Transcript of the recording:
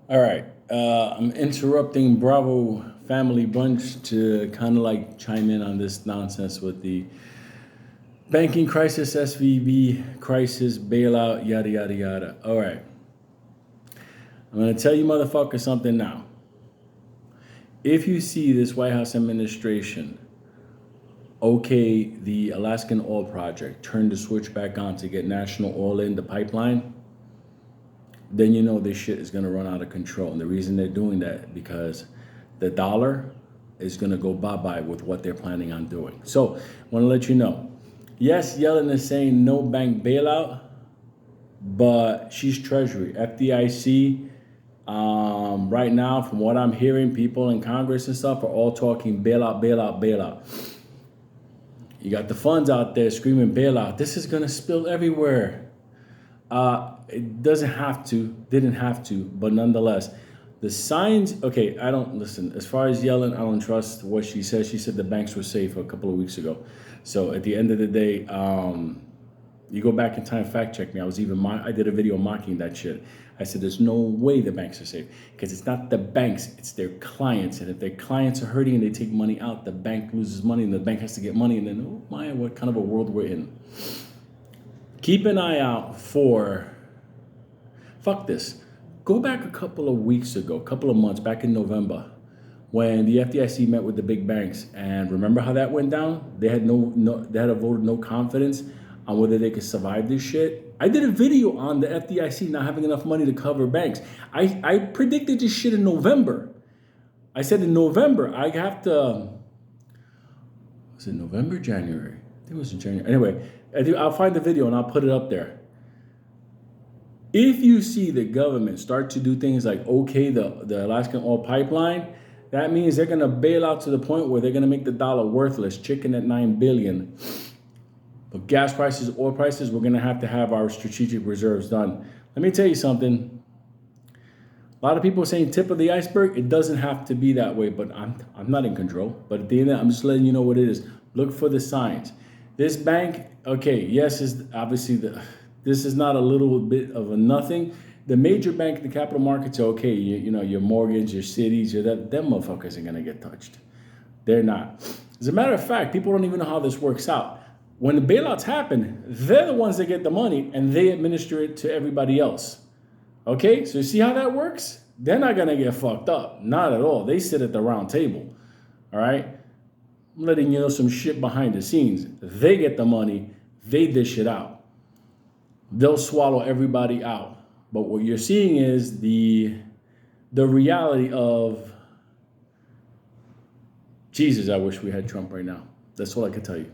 All right. I'm interrupting Bravo Family Bunch to kind of like chime in on this nonsense with the banking crisis, SVB crisis, bailout, yada, yada, yada. All right. I'm going to tell you, motherfucker, something now. If you see this White House administration okay the Alaskan oil project, turn the switch back on to get national oil in the pipeline, then you know this shit is going to run out of control. And the reason they're doing that because the dollar is going to go bye-bye with what they're planning on doing. So I want to let you know, yes, Yellen is saying no bank bailout, but she's Treasury. FDIC, right now, from what I'm hearing, people in Congress and stuff are all talking bailout, bailout, bailout. You got the funds out there screaming bailout. This is going to spill everywhere. It doesn't have to, didn't have to, but nonetheless, the signs, okay, I don't, listen, as far as Yellen, I don't trust what she says. She said the banks were safe a couple of weeks ago. So at the end of the day, you go back in time, fact check me. I did a video mocking that shit. I said, there's no way the banks are safe because it's not the banks, it's their clients. And if their clients are hurting and they take money out, the bank loses money and the bank has to get money. And then, oh my, what kind of a world we're in. Keep an eye out for, fuck this. Go back a couple of weeks ago, a couple of months, back in November, when the FDIC met with the big banks. And remember how that went down? They had they had a vote of no confidence on whether they could survive this shit. I did a video on the FDIC not having enough money to cover banks. I predicted this shit in November. I said in November, I have to, was it November, January? I think it was in January. Anyway, I'll find the video and I'll put it up there. If you see the government start to do things like okay the Alaskan oil pipeline, that means they're going to bail out to the point where they're going to make the dollar worthless, chicken at $9 billion. But gas prices, oil prices, we're going to have our strategic reserves done. Let me tell you something. A lot of people are saying tip of the iceberg. It doesn't have to be that way, but I'm not in control. But at the end of it, I'm just letting you know what it is. Look for the signs. This bank, okay, yes, is obviously this is not a little bit of a nothing. The major bank, the capital markets, are okay. You know, your mortgage, your cities, them motherfuckers are gonna get touched. They're not. As a matter of fact, people don't even know how this works out. When the bailouts happen, they're the ones that get the money and they administer it to everybody else. Okay, so you see how that works? They're not gonna get fucked up. Not at all. They sit at the round table. All right? I'm letting you know some shit behind the scenes. They get the money, they dish it out. They'll swallow everybody out. But what you're seeing is the reality of Jesus, I wish we had Trump right now. That's all I can tell you.